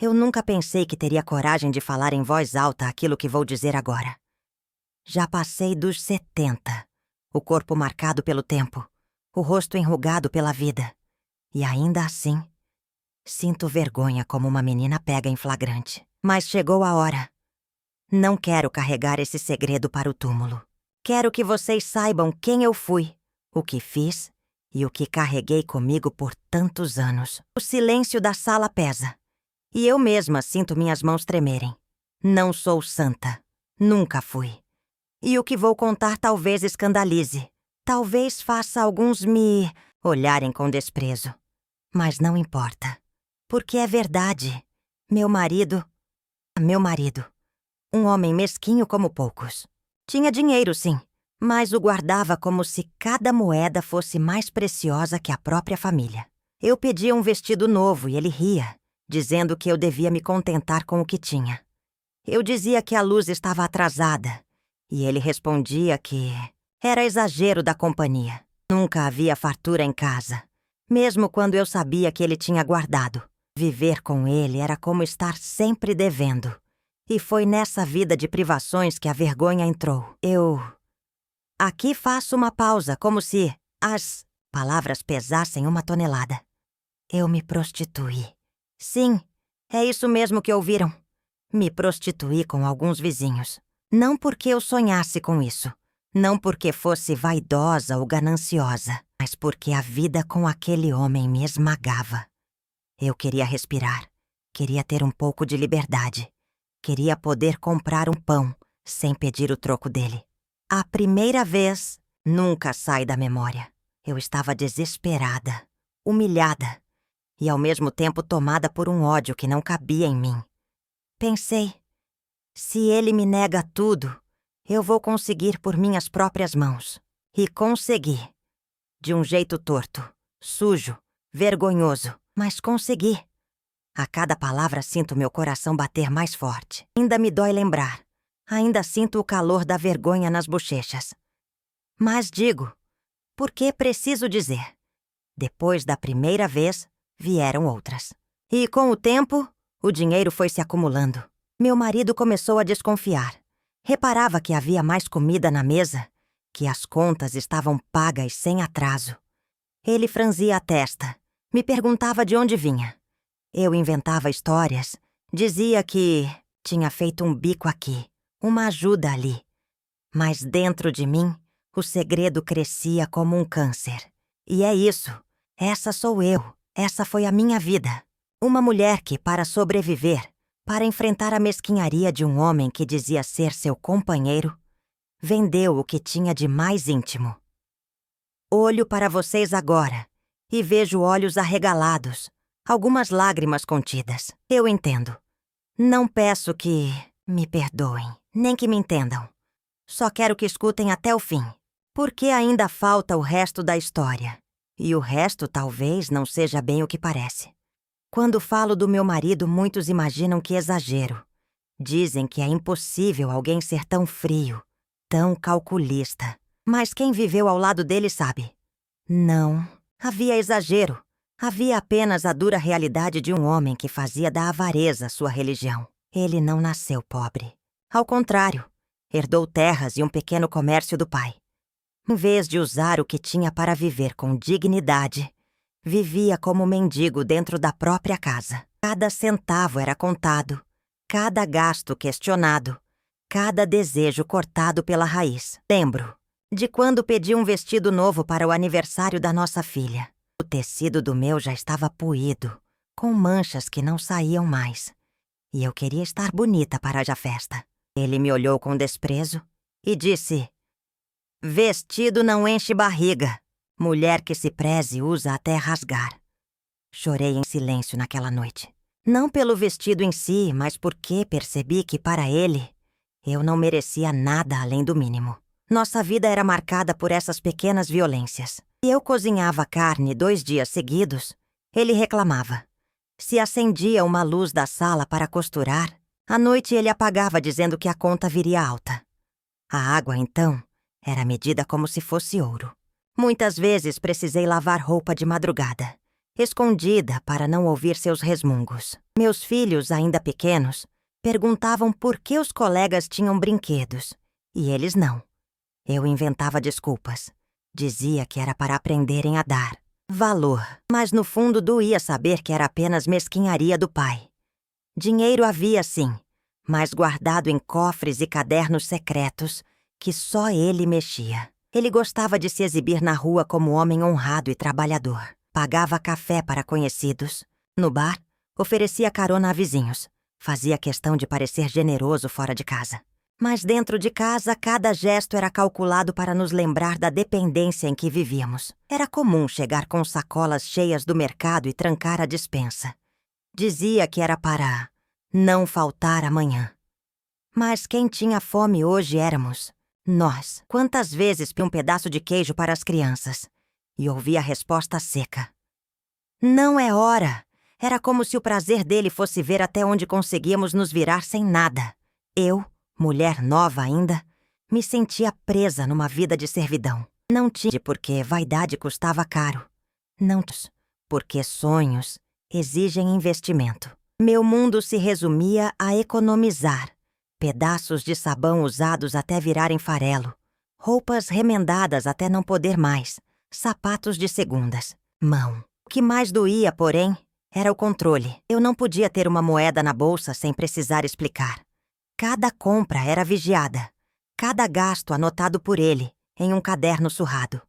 Eu nunca pensei que teria coragem de falar em voz alta aquilo que vou dizer agora. Já passei dos 70, o corpo marcado pelo tempo, o rosto enrugado pela vida. E ainda assim, sinto vergonha como uma menina pega em flagrante. Mas chegou a hora. Não quero carregar esse segredo para o túmulo. Quero que vocês saibam quem eu fui, o que fiz e o que carreguei comigo por tantos anos. O silêncio da sala pesa. E eu mesma sinto minhas mãos tremerem. Não sou santa. Nunca fui. E o que vou contar talvez escandalize. Talvez faça alguns me olharem com desprezo. Mas não importa. Porque é verdade. Meu marido, um homem mesquinho como poucos. Tinha dinheiro, sim, mas o guardava como se cada moeda fosse mais preciosa que a própria família. Eu pedia um vestido novo e ele ria, dizendo que eu devia me contentar com o que tinha. Eu dizia que a luz estava atrasada, e ele respondia que era exagero da companhia. Nunca havia fartura em casa, mesmo quando eu sabia que ele tinha guardado. Viver com ele era como estar sempre devendo. E foi nessa vida de privações que a vergonha entrou. Aqui faço uma pausa, como se as palavras pesassem uma tonelada. Eu me prostituí. Sim, é isso mesmo que ouviram. Me prostituí com alguns vizinhos. Não porque eu sonhasse com isso. Não porque fosse vaidosa ou gananciosa. Mas porque a vida com aquele homem me esmagava. Eu queria respirar. Queria ter um pouco de liberdade. Queria poder comprar um pão sem pedir o troco dele. A primeira vez nunca sai da memória. Eu estava desesperada, humilhada e ao mesmo tempo tomada por um ódio que não cabia em mim. Pensei, se ele me nega tudo, eu vou conseguir por minhas próprias mãos. E consegui. De um jeito torto, sujo, vergonhoso, mas consegui. A cada palavra sinto meu coração bater mais forte. Ainda me dói lembrar. Ainda sinto o calor da vergonha nas bochechas. Mas digo, porque preciso dizer. Depois da primeira vez, vieram outras. E com o tempo, o dinheiro foi se acumulando. Meu marido começou a desconfiar. Reparava que havia mais comida na mesa, que as contas estavam pagas sem atraso. Ele franzia a testa, me perguntava de onde vinha. Eu inventava histórias, dizia que tinha feito um bico aqui, uma ajuda ali. Mas dentro de mim, o segredo crescia como um câncer. E é isso, essa sou eu, essa foi a minha vida. Uma mulher que, para sobreviver, para enfrentar a mesquinharia de um homem que dizia ser seu companheiro, vendeu o que tinha de mais íntimo. Olho para vocês agora e vejo olhos arregalados, algumas lágrimas contidas. Eu entendo. Não peço que me perdoem, nem que me entendam. Só quero que escutem até o fim, porque ainda falta o resto da história. E o resto talvez não seja bem o que parece. Quando falo do meu marido, muitos imaginam que exagero. Dizem que é impossível alguém ser tão frio, tão calculista. Mas quem viveu ao lado dele sabe. Não, havia exagero. Havia apenas a dura realidade de um homem que fazia da avareza sua religião. Ele não nasceu pobre. Ao contrário, herdou terras e um pequeno comércio do pai. Em vez de usar o que tinha para viver com dignidade, vivia como mendigo dentro da própria casa. Cada centavo era contado, cada gasto questionado, cada desejo cortado pela raiz. Lembro de quando pedi um vestido novo para o aniversário da nossa filha. O tecido do meu já estava poído, com manchas que não saíam mais. E eu queria estar bonita para a festa. Ele me olhou com desprezo e disse: "Vestido não enche barriga. Mulher que se preze usa até rasgar." Chorei em silêncio naquela noite. Não pelo vestido em si, mas porque percebi que para ele, eu não merecia nada além do mínimo. Nossa vida era marcada por essas pequenas violências. Se eu cozinhava carne 2 dias seguidos, ele reclamava. Se acendia uma luz da sala para costurar, à noite ele apagava dizendo que a conta viria alta. A água, então, era medida como se fosse ouro. Muitas vezes precisei lavar roupa de madrugada. escondida para não ouvir seus resmungos. Meus filhos, ainda pequenos, perguntavam por que os colegas tinham brinquedos e eles não. Eu inventava desculpas. Dizia que era para aprenderem a dar valor, mas no fundo doía saber que era apenas mesquinharia do pai. Dinheiro havia sim, mas guardado em cofres e cadernos secretos que só ele mexia. Ele gostava de se exibir na rua como homem honrado e trabalhador. Pagava café para conhecidos. No bar, oferecia carona a vizinhos. Fazia questão de parecer generoso fora de casa. Mas dentro de casa, cada gesto era calculado para nos lembrar da dependência em que vivíamos. Era comum chegar com sacolas cheias do mercado e trancar a despensa. Dizia que era para não faltar amanhã. Mas quem tinha fome hoje éramos nós. Quantas vezes pedi um pedaço de queijo para as crianças e ouvi a resposta seca. Não é hora. Era como se o prazer dele fosse ver até onde conseguíamos nos virar sem nada. Eu, mulher nova ainda, me sentia presa numa vida de servidão. Não tinha porque vaidade custava caro. Não porque sonhos exigem investimento. Meu mundo se resumia a economizar. Pedaços de sabão usados até virarem farelo. Roupas remendadas até não poder mais. Sapatos de segundas. Mão. O que mais doía, porém, era o controle. Eu não podia ter uma moeda na bolsa sem precisar explicar. Cada compra era vigiada. Cada gasto anotado por ele, em um caderno surrado.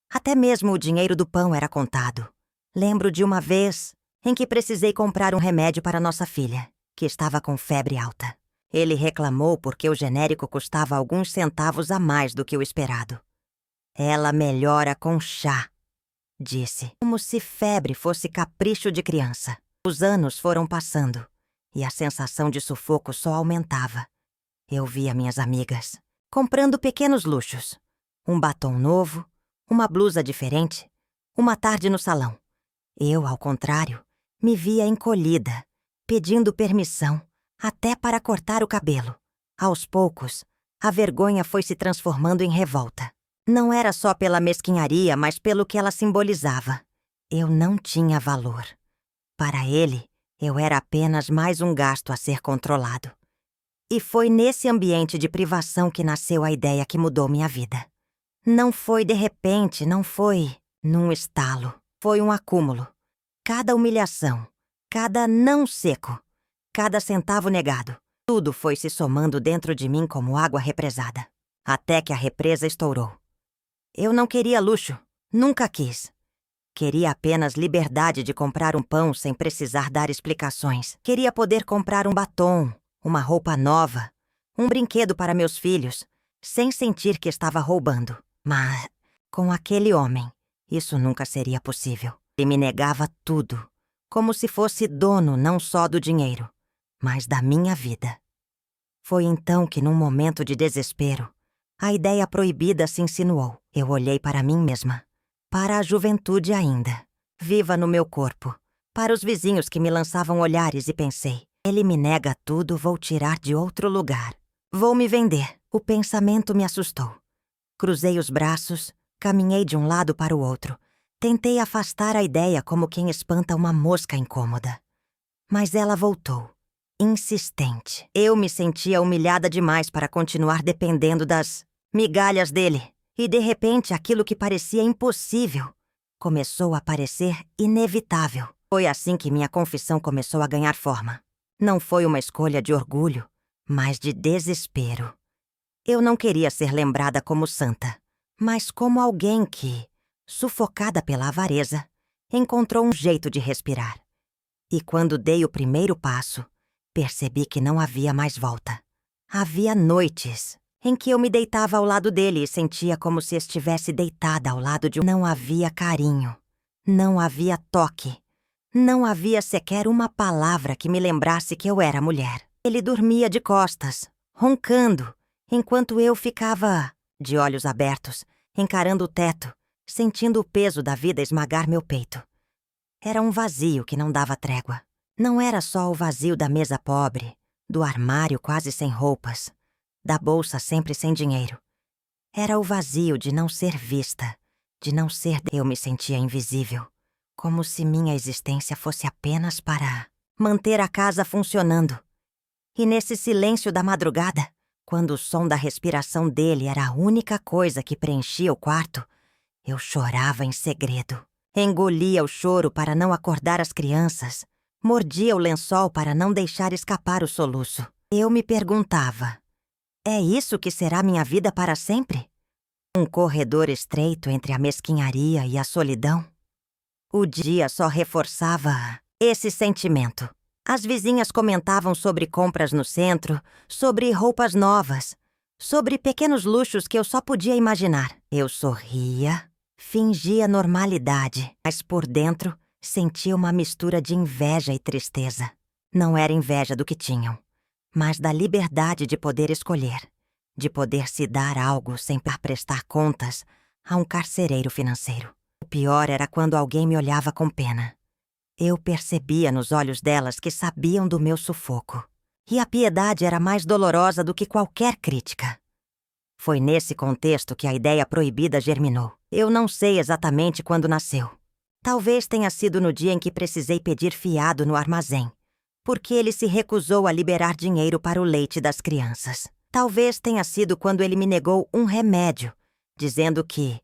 Até mesmo o dinheiro do pão era contado. Lembro de uma vez em que precisei comprar um remédio para nossa filha, que estava com febre alta. Ele reclamou porque o genérico custava alguns centavos a mais do que o esperado. Ela melhora com chá, disse, como se febre fosse capricho de criança. Os anos foram passando e a sensação de sufoco só aumentava. Eu via minhas amigas comprando pequenos luxos. Um batom novo, uma blusa diferente, uma tarde no salão. Eu, ao contrário, me via encolhida, pedindo permissão, até para cortar o cabelo. Aos poucos, a vergonha foi se transformando em revolta. Não era só pela mesquinharia, mas pelo que ela simbolizava. Eu não tinha valor. Para ele, eu era apenas mais um gasto a ser controlado. E foi nesse ambiente de privação que nasceu a ideia que mudou minha vida. Não foi de repente, não foi num estalo. Foi um acúmulo. Cada humilhação, cada não seco, cada centavo negado, tudo foi se somando dentro de mim como água represada. Até que a represa estourou. Eu não queria luxo, nunca quis. Queria apenas liberdade de comprar um pão sem precisar dar explicações. Queria poder comprar um batom, uma roupa nova, um brinquedo para meus filhos, sem sentir que estava roubando. Mas, com aquele homem, isso nunca seria possível. Ele me negava tudo, como se fosse dono não só do dinheiro, mas da minha vida. Foi então que, num momento de desespero, a ideia proibida se insinuou. Eu olhei para mim mesma, para a juventude ainda, viva no meu corpo, para os vizinhos que me lançavam olhares e pensei, ele me nega tudo, vou tirar de outro lugar. Vou me vender. O pensamento me assustou. Cruzei os braços, caminhei de um lado para o outro. Tentei afastar a ideia como quem espanta uma mosca incômoda. Mas ela voltou, insistente. Eu me sentia humilhada demais para continuar dependendo das migalhas dele. E de repente aquilo que parecia impossível começou a parecer inevitável. Foi assim que minha confissão começou a ganhar forma. Não foi uma escolha de orgulho, mas de desespero. Eu não queria ser lembrada como santa, mas como alguém que, sufocada pela avareza, encontrou um jeito de respirar. E quando dei o primeiro passo, percebi que não havia mais volta. Havia noites em que eu me deitava ao lado dele e sentia como se estivesse deitada ao lado de um... Não havia carinho, não havia toque, não havia sequer uma palavra que me lembrasse que eu era mulher. Ele dormia de costas, roncando, enquanto eu ficava, de olhos abertos, encarando o teto, sentindo o peso da vida esmagar meu peito. Era um vazio que não dava trégua. Não era só o vazio da mesa pobre, do armário quase sem roupas, da bolsa sempre sem dinheiro. Era o vazio de não ser vista, de não ser... Eu me sentia invisível, como se minha existência fosse apenas para manter a casa funcionando. E nesse silêncio da madrugada, quando o som da respiração dele era a única coisa que preenchia o quarto, eu chorava em segredo. Engolia o choro para não acordar as crianças. Mordia o lençol para não deixar escapar o soluço. Eu me perguntava: é isso que será minha vida para sempre? Um corredor estreito entre a mesquinharia e a solidão? O dia só reforçava esse sentimento. As vizinhas comentavam sobre compras no centro, sobre roupas novas, sobre pequenos luxos que eu só podia imaginar. Eu sorria, fingia normalidade, mas por dentro sentia uma mistura de inveja e tristeza. Não era inveja do que tinham, mas da liberdade de poder escolher, de poder se dar algo sem prestar contas a um carcereiro financeiro. O pior era quando alguém me olhava com pena. Eu percebia nos olhos delas que sabiam do meu sufoco. E a piedade era mais dolorosa do que qualquer crítica. Foi nesse contexto que a ideia proibida germinou. Eu não sei exatamente quando nasceu. Talvez tenha sido no dia em que precisei pedir fiado no armazém, porque ele se recusou a liberar dinheiro para o leite das crianças. Talvez tenha sido quando ele me negou um remédio, dizendo que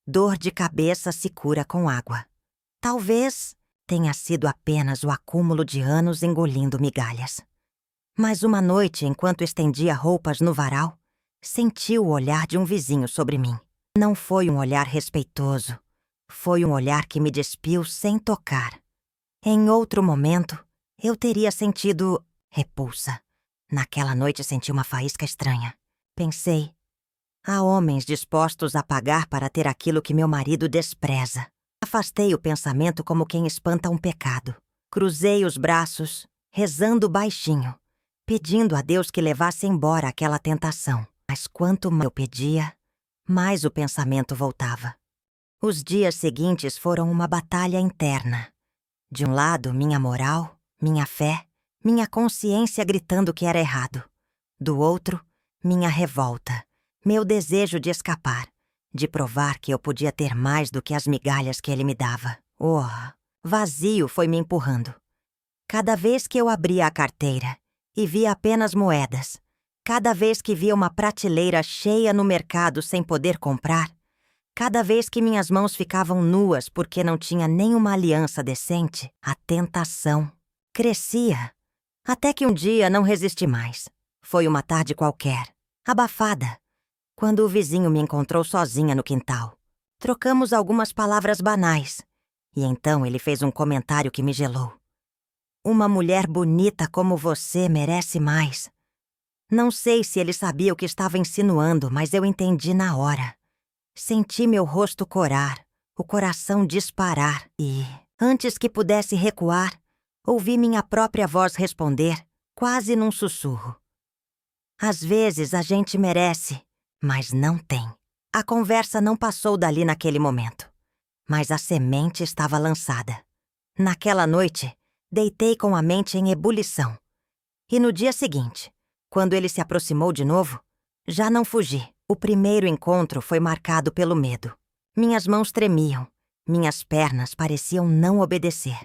dor de cabeça se cura com água. Talvez tenha sido apenas o acúmulo de anos engolindo migalhas. Mas uma noite, enquanto estendia roupas no varal, senti o olhar de um vizinho sobre mim. Não foi um olhar respeitoso. Foi um olhar que me despiu sem tocar. Em outro momento, eu teria sentido repulsa. Naquela noite senti uma faísca estranha. Pensei: há homens dispostos a pagar para ter aquilo que meu marido despreza. Afastei o pensamento como quem espanta um pecado. Cruzei os braços, rezando baixinho, pedindo a Deus que levasse embora aquela tentação. Mas quanto mais eu pedia, mais o pensamento voltava. Os dias seguintes foram uma batalha interna. De um lado, minha moral, minha fé, minha consciência gritando que era errado. Do outro, minha revolta, meu desejo de escapar, de provar que eu podia ter mais do que as migalhas que ele me dava. Vazio foi me empurrando. Cada vez que eu abria a carteira e via apenas moedas, cada vez que via uma prateleira cheia no mercado sem poder comprar, cada vez que minhas mãos ficavam nuas porque não tinha nenhuma aliança decente, a tentação crescia. Até que um dia não resisti mais. Foi uma tarde qualquer, abafada, quando o vizinho me encontrou sozinha no quintal. Trocamos algumas palavras banais, e então ele fez um comentário que me gelou. Uma mulher bonita como você merece mais. Não sei se ele sabia o que estava insinuando, mas eu entendi na hora. Senti meu rosto corar, o coração disparar e, antes que pudesse recuar, ouvi minha própria voz responder, quase num sussurro. Às vezes a gente merece, mas não tem. A conversa não passou dali naquele momento, mas a semente estava lançada. Naquela noite, deitei com a mente em ebulição. E no dia seguinte, quando ele se aproximou de novo, já não fugi. O primeiro encontro foi marcado pelo medo. Minhas mãos tremiam, minhas pernas pareciam não obedecer.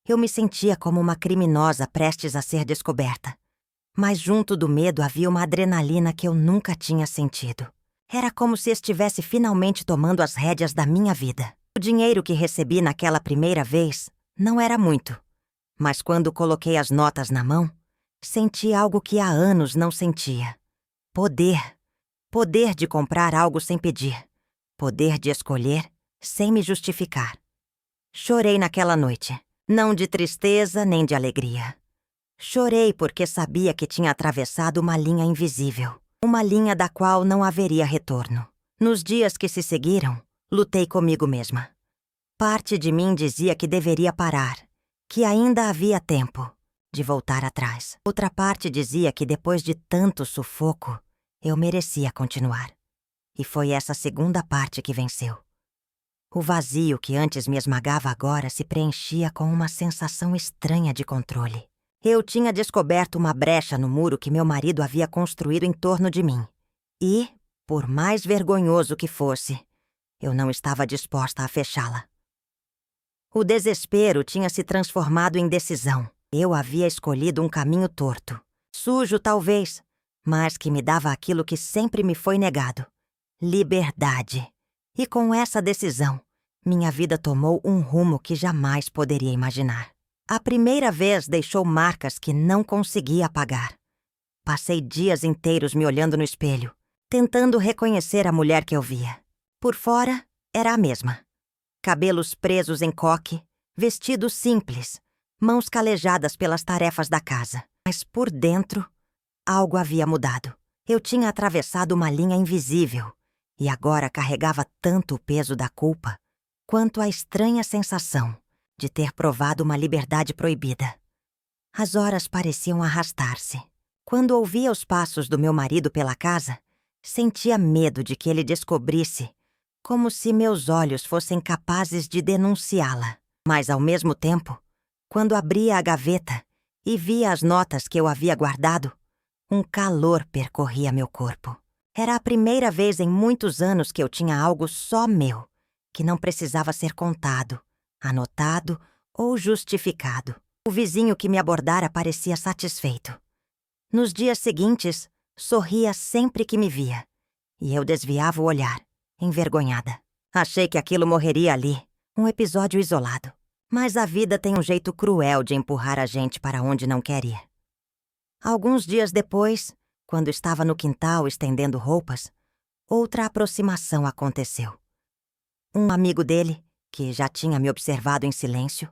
Eu me sentia como uma criminosa prestes a ser descoberta. Mas junto do medo havia uma adrenalina que eu nunca tinha sentido. Era como se estivesse finalmente tomando as rédeas da minha vida. O dinheiro que recebi naquela primeira vez não era muito. Mas quando coloquei as notas na mão, senti algo que há anos não sentia. Poder. Poder de comprar algo sem pedir. Poder de escolher sem me justificar. Chorei naquela noite. Não de tristeza nem de alegria. Chorei porque sabia que tinha atravessado uma linha invisível. Uma linha da qual não haveria retorno. Nos dias que se seguiram, lutei comigo mesma. Parte de mim dizia que deveria parar, que ainda havia tempo de voltar atrás. Outra parte dizia que depois de tanto sufoco, eu merecia continuar. E foi essa segunda parte que venceu. O vazio que antes me esmagava agora se preenchia com uma sensação estranha de controle. Eu tinha descoberto uma brecha no muro que meu marido havia construído em torno de mim. E, por mais vergonhoso que fosse, eu não estava disposta a fechá-la. O desespero tinha se transformado em decisão. Eu havia escolhido um caminho torto. Sujo, talvez, mas que me dava aquilo que sempre me foi negado: liberdade. E com essa decisão, minha vida tomou um rumo que jamais poderia imaginar. A primeira vez deixou marcas que não conseguia apagar. Passei dias inteiros me olhando no espelho, tentando reconhecer a mulher que eu via. Por fora, era a mesma. Cabelos presos em coque, vestido simples, mãos calejadas pelas tarefas da casa. Mas por dentro, algo havia mudado. Eu tinha atravessado uma linha invisível e agora carregava tanto o peso da culpa quanto a estranha sensação de ter provado uma liberdade proibida. As horas pareciam arrastar-se. Quando ouvia os passos do meu marido pela casa, sentia medo de que ele descobrisse, como se meus olhos fossem capazes de denunciá-la. Mas, ao mesmo tempo, quando abria a gaveta e via as notas que eu havia guardado, um calor percorria meu corpo. Era a primeira vez em muitos anos que eu tinha algo só meu, que não precisava ser contado, anotado ou justificado. O vizinho que me abordara parecia satisfeito. Nos dias seguintes, sorria sempre que me via, e eu desviava o olhar, envergonhada. Achei que aquilo morreria ali, um episódio isolado. Mas a vida tem um jeito cruel de empurrar a gente para onde não quer ir. Alguns dias depois, quando estava no quintal estendendo roupas, outra aproximação aconteceu. Um amigo dele, que já tinha me observado em silêncio,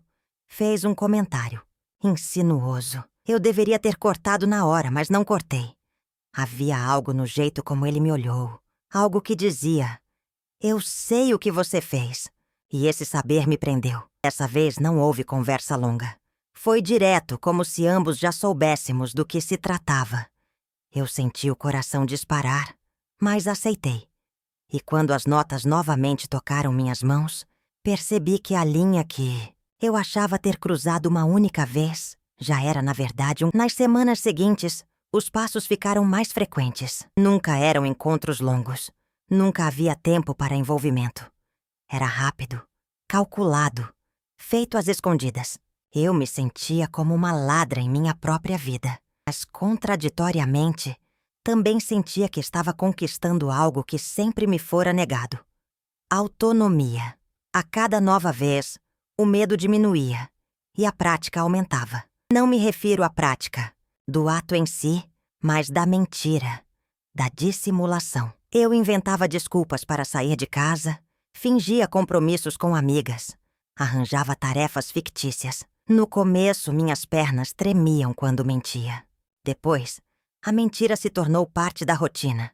fez um comentário insinuoso. Eu deveria ter cortado na hora, mas não cortei. Havia algo no jeito como ele me olhou, algo que dizia: eu sei o que você fez. E esse saber me prendeu. Dessa vez não houve conversa longa. Foi direto, como se ambos já soubéssemos do que se tratava. Eu senti o coração disparar, mas aceitei. E quando as notas novamente tocaram minhas mãos, percebi que a linha que eu achava ter cruzado uma única vez já era, na verdade, Nas semanas seguintes, os passos ficaram mais frequentes. Nunca eram encontros longos. Nunca havia tempo para envolvimento. Era rápido, calculado, feito às escondidas. Eu me sentia como uma ladra em minha própria vida, mas, contraditoriamente, também sentia que estava conquistando algo que sempre me fora negado: autonomia. A cada nova vez, o medo diminuía e a prática aumentava. Não me refiro à prática do ato em si, mas da mentira, da dissimulação. Eu inventava desculpas para sair de casa, fingia compromissos com amigas, arranjava tarefas fictícias. No começo, minhas pernas tremiam quando mentia. Depois, a mentira se tornou parte da rotina,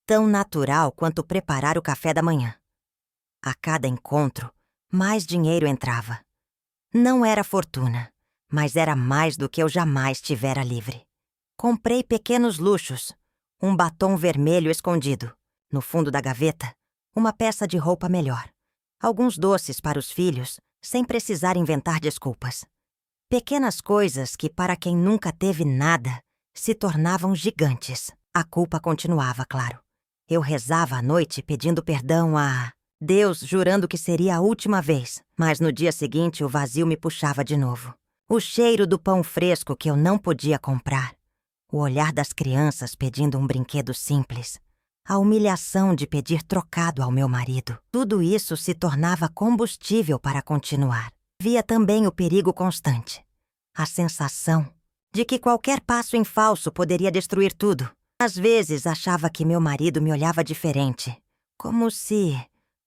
tão natural quanto preparar o café da manhã. A cada encontro, mais dinheiro entrava. Não era fortuna, mas era mais do que eu jamais tivera livre. Comprei pequenos luxos, um batom vermelho escondido, no fundo da gaveta, uma peça de roupa melhor, alguns doces para os filhos, sem precisar inventar desculpas. Pequenas coisas que, para quem nunca teve nada, se tornavam gigantes. A culpa continuava, claro. Eu rezava à noite pedindo perdão a Deus, jurando que seria a última vez, mas no dia seguinte o vazio me puxava de novo. O cheiro do pão fresco que eu não podia comprar, o olhar das crianças pedindo um brinquedo simples, a humilhação de pedir trocado ao meu marido, tudo isso se tornava combustível para continuar. Via também o perigo constante, a sensação de que qualquer passo em falso poderia destruir tudo. Às vezes achava que meu marido me olhava diferente, como se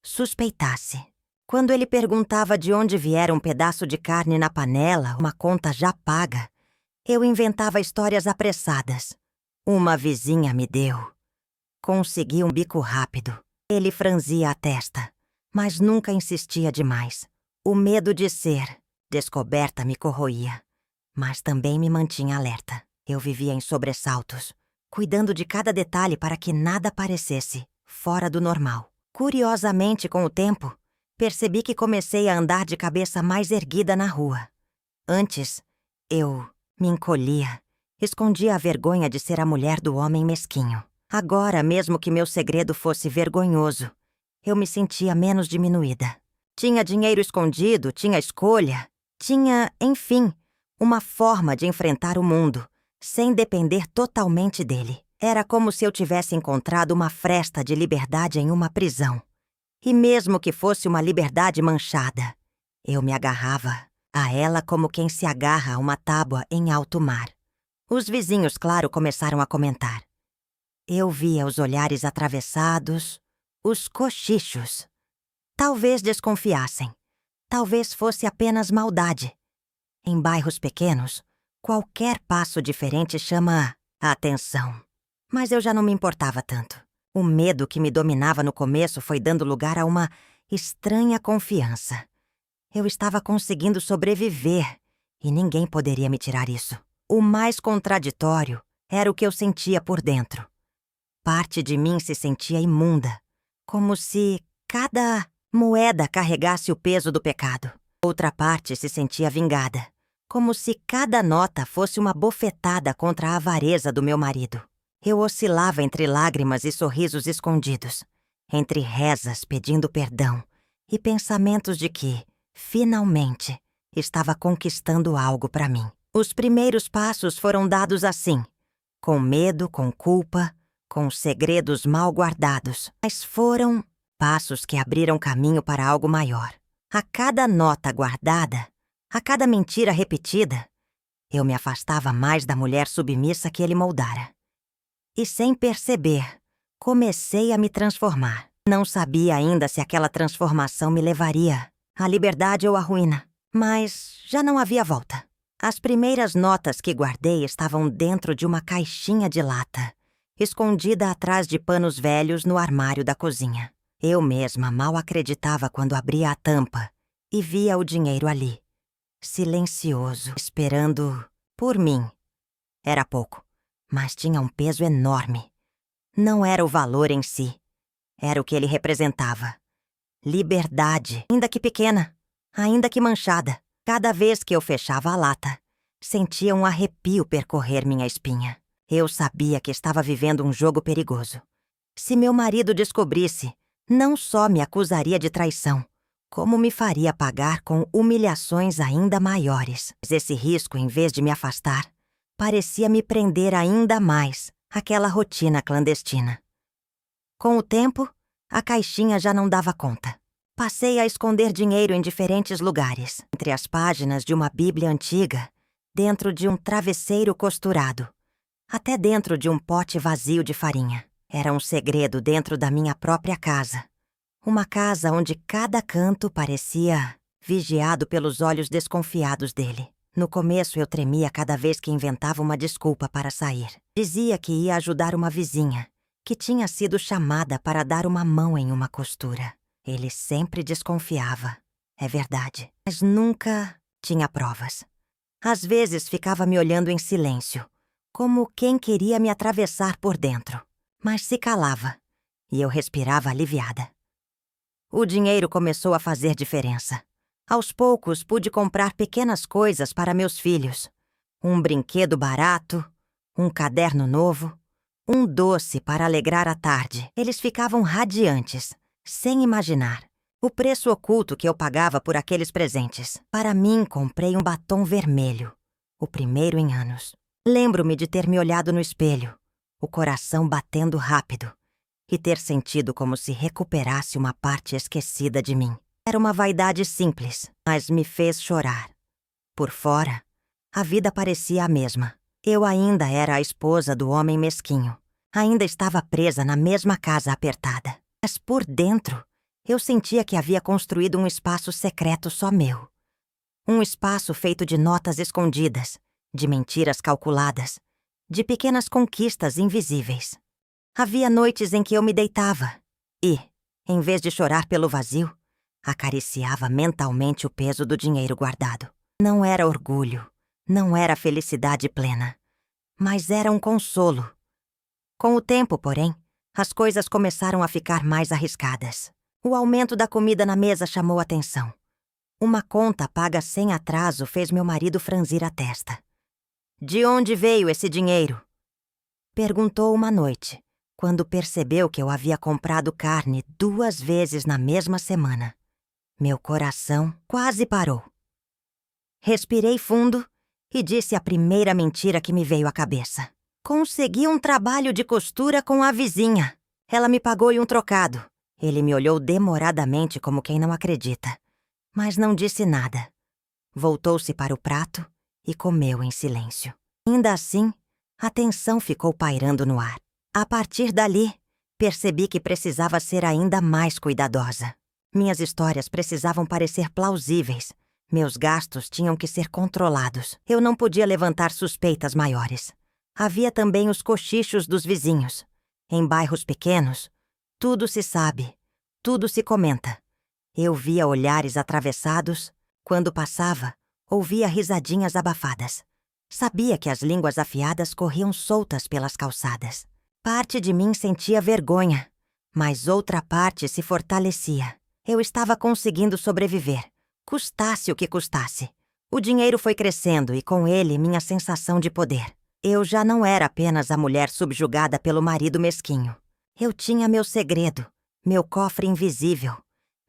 suspeitasse. Quando ele perguntava de onde viera um pedaço de carne na panela, uma conta já paga, eu inventava histórias apressadas. Uma vizinha me deu. Consegui um bico rápido. Ele franzia a testa, mas nunca insistia demais. O medo de ser descoberta me corroía, mas também me mantinha alerta. Eu vivia em sobressaltos, cuidando de cada detalhe para que nada parecesse fora do normal. Curiosamente, com o tempo, percebi que comecei a andar de cabeça mais erguida na rua. Antes, eu me encolhia, escondia a vergonha de ser a mulher do homem mesquinho. Agora, mesmo que meu segredo fosse vergonhoso, eu me sentia menos diminuída. Tinha dinheiro escondido, tinha escolha, tinha, enfim, uma forma de enfrentar o mundo, sem depender totalmente dele. Era como se eu tivesse encontrado uma fresta de liberdade em uma prisão. E mesmo que fosse uma liberdade manchada, eu me agarrava a ela como quem se agarra a uma tábua em alto mar. Os vizinhos, claro, começaram a comentar. Eu via os olhares atravessados, os cochichos. Talvez desconfiassem. Talvez fosse apenas maldade. Em bairros pequenos, qualquer passo diferente chama a atenção. Mas eu já não me importava tanto. O medo que me dominava no começo foi dando lugar a uma estranha confiança. Eu estava conseguindo sobreviver e ninguém poderia me tirar isso. O mais contraditório era o que eu sentia por dentro. Parte de mim se sentia imunda, como se cada moeda carregasse o peso do pecado. Outra parte se sentia vingada, como se cada nota fosse uma bofetada contra a avareza do meu marido. Eu oscilava entre lágrimas e sorrisos escondidos, entre rezas pedindo perdão e pensamentos de que, finalmente, estava conquistando algo para mim. Os primeiros passos foram dados assim, com medo, com culpa, com segredos mal guardados, mas foram passos que abriram caminho para algo maior. A cada nota guardada, a cada mentira repetida, eu me afastava mais da mulher submissa que ele moldara. E sem perceber, comecei a me transformar. Não sabia ainda se aquela transformação me levaria à liberdade ou à ruína, mas já não havia volta. As primeiras notas que guardei estavam dentro de uma caixinha de lata, escondida atrás de panos velhos no armário da cozinha. Eu mesma mal acreditava quando abria a tampa e via o dinheiro ali, silencioso, esperando por mim. Era pouco, mas tinha um peso enorme. Não era o valor em si, era o que ele representava. Liberdade, ainda que pequena, ainda que manchada. Cada vez que eu fechava a lata, sentia um arrepio percorrer minha espinha. Eu sabia que estava vivendo um jogo perigoso. Se meu marido descobrisse, não só me acusaria de traição, como me faria pagar com humilhações ainda maiores. Mas esse risco, em vez de me afastar, parecia me prender ainda mais àquela rotina clandestina. Com o tempo, a caixinha já não dava conta. Passei a esconder dinheiro em diferentes lugares, entre as páginas de uma Bíblia antiga, dentro de um travesseiro costurado, até dentro de um pote vazio de farinha. Era um segredo dentro da minha própria casa. Uma casa onde cada canto parecia vigiado pelos olhos desconfiados dele. No começo eu tremia cada vez que inventava uma desculpa para sair. Dizia que ia ajudar uma vizinha, que tinha sido chamada para dar uma mão em uma costura. Ele sempre desconfiava, é verdade, mas nunca tinha provas. Às vezes ficava me olhando em silêncio, como quem queria me atravessar por dentro, mas se calava, e eu respirava aliviada. O dinheiro começou a fazer diferença. Aos poucos pude comprar pequenas coisas para meus filhos. Um brinquedo barato, um caderno novo, um doce para alegrar a tarde. Eles ficavam radiantes, sem imaginar o preço oculto que eu pagava por aqueles presentes. Para mim, comprei um batom vermelho, o primeiro em anos. Lembro-me de ter me olhado no espelho, o coração batendo rápido, e ter sentido como se recuperasse uma parte esquecida de mim. Era uma vaidade simples, mas me fez chorar. Por fora, a vida parecia a mesma. Eu ainda era a esposa do homem mesquinho. Ainda estava presa na mesma casa apertada. Mas por dentro, eu sentia que havia construído um espaço secreto só meu. Um espaço feito de notas escondidas, de mentiras calculadas, de pequenas conquistas invisíveis. Havia noites em que eu me deitava e, em vez de chorar pelo vazio, acariciava mentalmente o peso do dinheiro guardado. Não era orgulho, não era felicidade plena, mas era um consolo. Com o tempo, porém, as coisas começaram a ficar mais arriscadas. O aumento da comida na mesa chamou atenção. Uma conta paga sem atraso fez meu marido franzir a testa. "De onde veio esse dinheiro?" Perguntou uma noite, quando percebeu que eu havia comprado carne 2 vezes na mesma semana. Meu coração quase parou. Respirei fundo e disse a primeira mentira que me veio à cabeça. Consegui um trabalho de costura com a vizinha. Ela me pagou-lhe um trocado. Ele me olhou demoradamente como quem não acredita, mas não disse nada. Voltou-se para o prato e comeu em silêncio. Ainda assim, a tensão ficou pairando no ar. A partir dali, percebi que precisava ser ainda mais cuidadosa. Minhas histórias precisavam parecer plausíveis. Meus gastos tinham que ser controlados. Eu não podia levantar suspeitas maiores. Havia também os cochichos dos vizinhos. Em bairros pequenos, tudo se sabe, tudo se comenta. Eu via olhares atravessados. Quando passava, ouvia risadinhas abafadas. Sabia que as línguas afiadas corriam soltas pelas calçadas. Parte de mim sentia vergonha, mas outra parte se fortalecia. Eu estava conseguindo sobreviver, custasse o que custasse. O dinheiro foi crescendo e com ele minha sensação de poder. Eu já não era apenas a mulher subjugada pelo marido mesquinho. Eu tinha meu segredo, meu cofre invisível,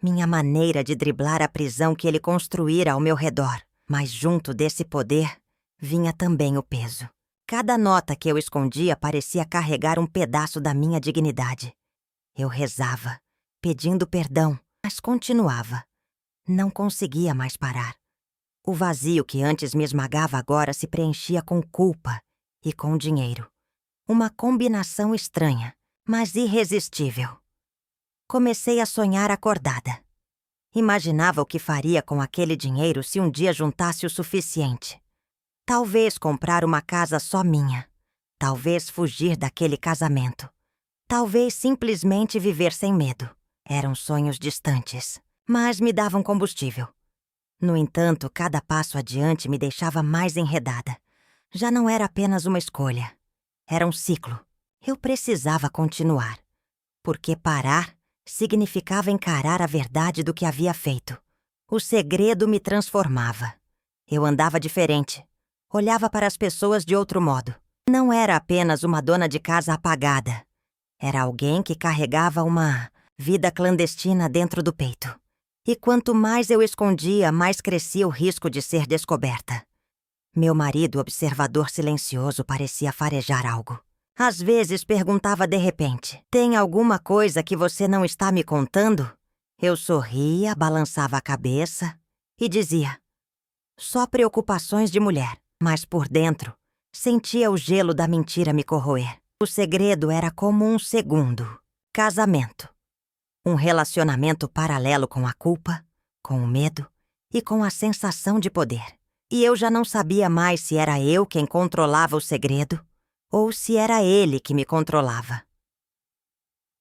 minha maneira de driblar a prisão que ele construíra ao meu redor. Mas junto desse poder, vinha também o peso. Cada nota que eu escondia parecia carregar um pedaço da minha dignidade. Eu rezava, pedindo perdão, mas continuava. Não conseguia mais parar. O vazio que antes me esmagava agora se preenchia com culpa e com dinheiro. Uma combinação estranha, mas irresistível. Comecei a sonhar acordada. Imaginava o que faria com aquele dinheiro se um dia juntasse o suficiente. Talvez comprar uma casa só minha. Talvez fugir daquele casamento. Talvez simplesmente viver sem medo. Eram sonhos distantes, mas me davam combustível. No entanto, cada passo adiante me deixava mais enredada. Já não era apenas uma escolha. Era um ciclo. Eu precisava continuar. Porque parar significava encarar a verdade do que havia feito. O segredo me transformava. Eu andava diferente. Olhava para as pessoas de outro modo. Não era apenas uma dona de casa apagada. Era alguém que carregava uma vida clandestina dentro do peito. E quanto mais eu escondia, mais crescia o risco de ser descoberta. Meu marido, observador silencioso, parecia farejar algo. Às vezes perguntava de repente: "Tem alguma coisa que você não está me contando?" Eu sorria, balançava a cabeça e dizia: "Só preocupações de mulher." Mas por dentro, sentia o gelo da mentira me corroer. O segredo era como um segundo casamento. Um relacionamento paralelo com a culpa, com o medo e com a sensação de poder. E eu já não sabia mais se era eu quem controlava o segredo ou se era ele que me controlava.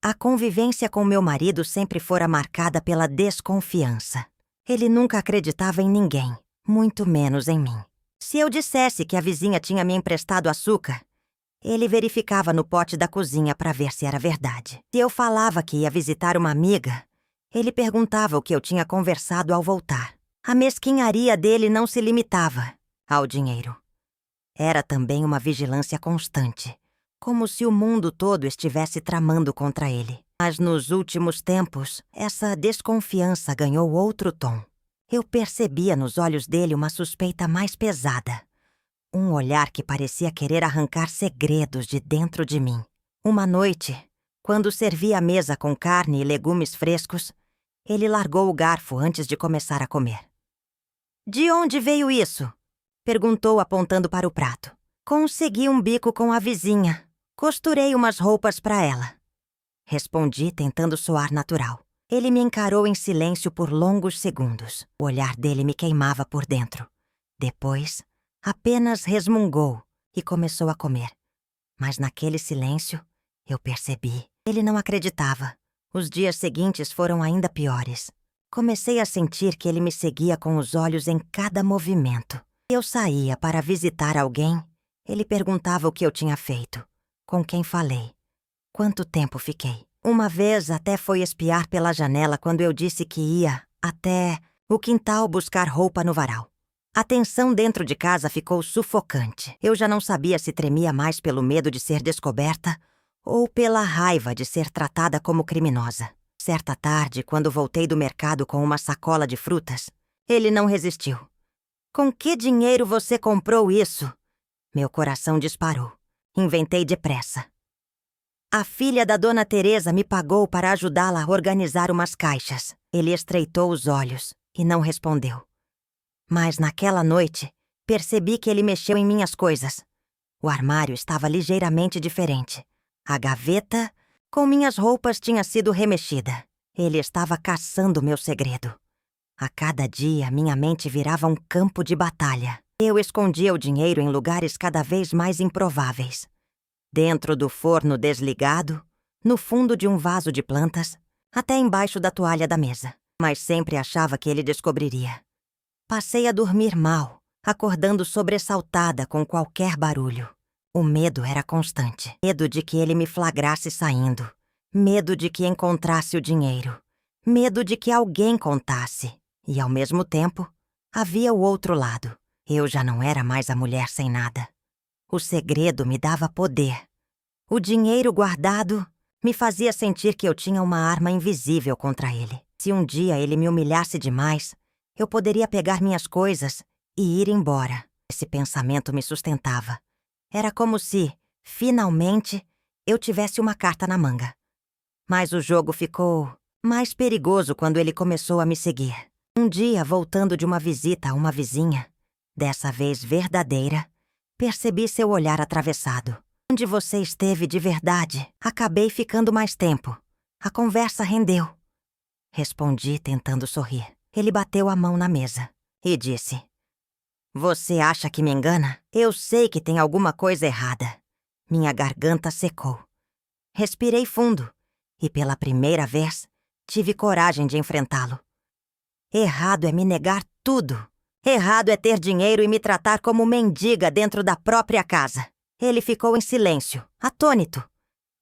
A convivência com meu marido sempre fora marcada pela desconfiança. Ele nunca acreditava em ninguém, muito menos em mim. Se eu dissesse que a vizinha tinha me emprestado açúcar, ele verificava no pote da cozinha para ver se era verdade. Se eu falava que ia visitar uma amiga, ele perguntava o que eu tinha conversado ao voltar. A mesquinharia dele não se limitava ao dinheiro. Era também uma vigilância constante, como se o mundo todo estivesse tramando contra ele. Mas nos últimos tempos, essa desconfiança ganhou outro tom. Eu percebia nos olhos dele uma suspeita mais pesada. Um olhar que parecia querer arrancar segredos de dentro de mim. Uma noite, quando servia a mesa com carne e legumes frescos, ele largou o garfo antes de começar a comer. "De onde veio isso?" perguntou apontando para o prato. "Consegui um bico com a vizinha. Costurei umas roupas para ela." Respondi tentando soar natural. Ele me encarou em silêncio por longos segundos. O olhar dele me queimava por dentro. Depois, apenas resmungou e começou a comer. Mas naquele silêncio, eu percebi. Ele não acreditava. Os dias seguintes foram ainda piores. Comecei a sentir que ele me seguia com os olhos em cada movimento. Eu saía para visitar alguém. Ele perguntava o que eu tinha feito, com quem falei, quanto tempo fiquei. Uma vez até foi espiar pela janela quando eu disse que ia até o quintal buscar roupa no varal. A tensão dentro de casa ficou sufocante. Eu já não sabia se tremia mais pelo medo de ser descoberta ou pela raiva de ser tratada como criminosa. Certa tarde, quando voltei do mercado com uma sacola de frutas, ele não resistiu. Com que dinheiro você comprou isso? Meu coração disparou. Inventei depressa. A filha da Dona Teresa me pagou para ajudá-la a organizar umas caixas. Ele estreitou os olhos e não respondeu. Mas naquela noite, percebi que ele mexeu em minhas coisas. O armário estava ligeiramente diferente. A gaveta com minhas roupas tinha sido remexida. Ele estava caçando meu segredo. A cada dia, minha mente virava um campo de batalha. Eu escondia o dinheiro em lugares cada vez mais improváveis. Dentro do forno desligado, no fundo de um vaso de plantas, até embaixo da toalha da mesa. Mas sempre achava que ele descobriria. Passei a dormir mal, acordando sobressaltada com qualquer barulho. O medo era constante. Medo de que ele me flagrasse saindo. Medo de que encontrasse o dinheiro. Medo de que alguém contasse. E, ao mesmo tempo, havia o outro lado. Eu já não era mais a mulher sem nada. O segredo me dava poder. O dinheiro guardado me fazia sentir que eu tinha uma arma invisível contra ele. Se um dia ele me humilhasse demais, eu poderia pegar minhas coisas e ir embora. Esse pensamento me sustentava. Era como se, finalmente, eu tivesse uma carta na manga. Mas o jogo ficou mais perigoso quando ele começou a me seguir. Um dia, voltando de uma visita a uma vizinha, dessa vez verdadeira, percebi seu olhar atravessado. Onde você esteve de verdade? Acabei ficando mais tempo. A conversa rendeu. Respondi, tentando sorrir. Ele bateu a mão na mesa e disse: Você acha que me engana? Eu sei que tem alguma coisa errada. Minha garganta secou. Respirei fundo e, pela primeira vez, tive coragem de enfrentá-lo. Errado é me negar tudo. Errado é ter dinheiro e me tratar como mendiga dentro da própria casa. Ele ficou em silêncio, atônito.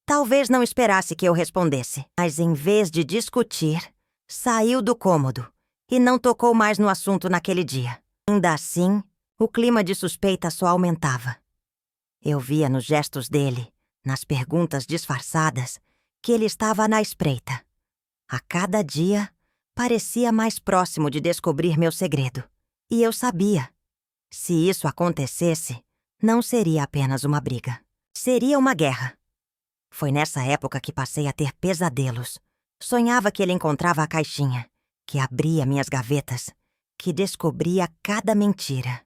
Talvez não esperasse que eu respondesse, mas em vez de discutir, saiu do cômodo e não tocou mais no assunto naquele dia. Ainda assim, o clima de suspeita só aumentava. Eu via nos gestos dele, nas perguntas disfarçadas, que ele estava na espreita. A cada dia, parecia mais próximo de descobrir meu segredo. E eu sabia. Se isso acontecesse, não seria apenas uma briga. Seria uma guerra. Foi nessa época que passei a ter pesadelos. Sonhava que ele encontrava a caixinha, que abria minhas gavetas, que descobria cada mentira.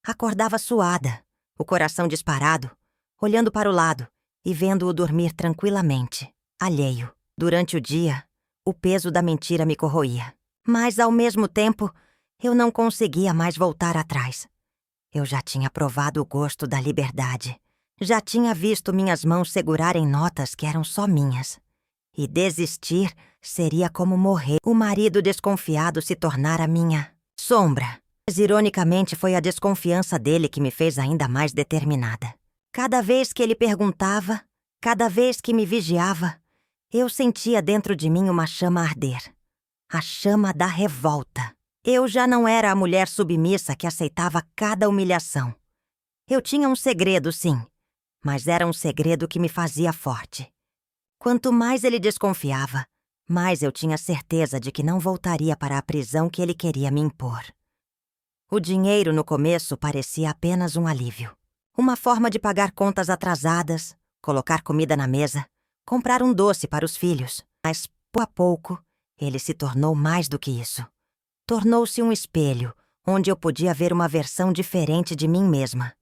Acordava suada, o coração disparado, olhando para o lado e vendo-o dormir tranquilamente, alheio. Durante o dia, o peso da mentira me corroía. Mas, ao mesmo tempo, eu não conseguia mais voltar atrás. Eu já tinha provado o gosto da liberdade. Já tinha visto minhas mãos segurarem notas que eram só minhas. E desistir seria como morrer. O marido desconfiado se tornara minha sombra. Mas, ironicamente, foi a desconfiança dele que me fez ainda mais determinada. Cada vez que ele perguntava, cada vez que me vigiava, eu sentia dentro de mim uma chama arder. A chama da revolta. Eu já não era a mulher submissa que aceitava cada humilhação. Eu tinha um segredo, sim, mas era um segredo que me fazia forte. Quanto mais ele desconfiava, mais eu tinha certeza de que não voltaria para a prisão que ele queria me impor. O dinheiro no começo parecia apenas um alívio. Uma forma de pagar contas atrasadas, colocar comida na mesa, comprar um doce para os filhos. Mas, pouco a pouco, ele se tornou mais do que isso. Tornou-se um espelho, onde eu podia ver uma versão diferente de mim mesma.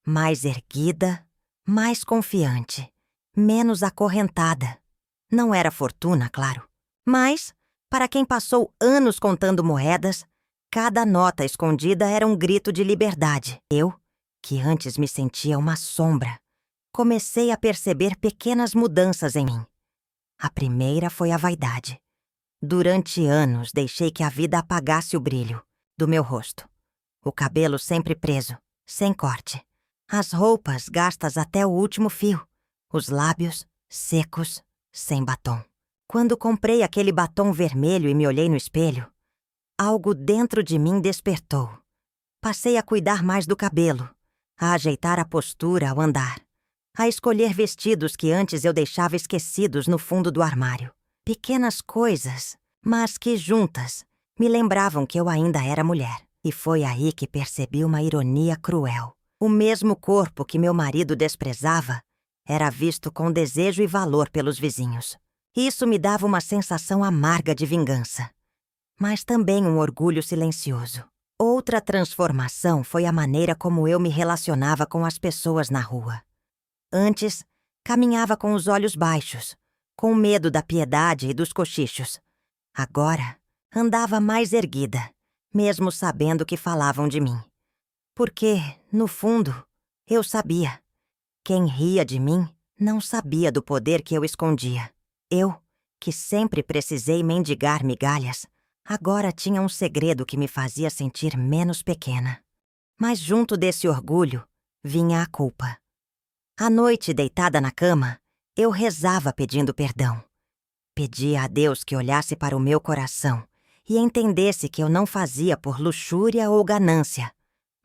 Mais erguida, mais confiante, menos acorrentada. Não era fortuna, claro. Mas, para quem passou anos contando moedas, cada nota escondida era um grito de liberdade. Eu, que antes me sentia uma sombra, comecei a perceber pequenas mudanças em mim. A primeira foi a vaidade. Durante anos, deixei que a vida apagasse o brilho do meu rosto. O cabelo sempre preso, sem corte. As roupas gastas até o último fio. Os lábios secos, sem batom. Quando comprei aquele batom vermelho e me olhei no espelho, algo dentro de mim despertou. Passei a cuidar mais do cabelo, a ajeitar a postura ao andar, a escolher vestidos que antes eu deixava esquecidos no fundo do armário. Pequenas coisas, mas que juntas me lembravam que eu ainda era mulher. E foi aí que percebi uma ironia cruel. O mesmo corpo que meu marido desprezava era visto com desejo e valor pelos vizinhos. Isso me dava uma sensação amarga de vingança, mas também um orgulho silencioso. Outra transformação foi a maneira como eu me relacionava com as pessoas na rua. Antes, caminhava com os olhos baixos, com medo da piedade e dos cochichos. Agora, andava mais erguida, mesmo sabendo que falavam de mim. Porque, no fundo, eu sabia. Quem ria de mim não sabia do poder que eu escondia. Eu, que sempre precisei mendigar migalhas, agora tinha um segredo que me fazia sentir menos pequena. Mas junto desse orgulho, vinha a culpa. À noite, deitada na cama, eu rezava pedindo perdão. Pedia a Deus que olhasse para o meu coração e entendesse que eu não fazia por luxúria ou ganância,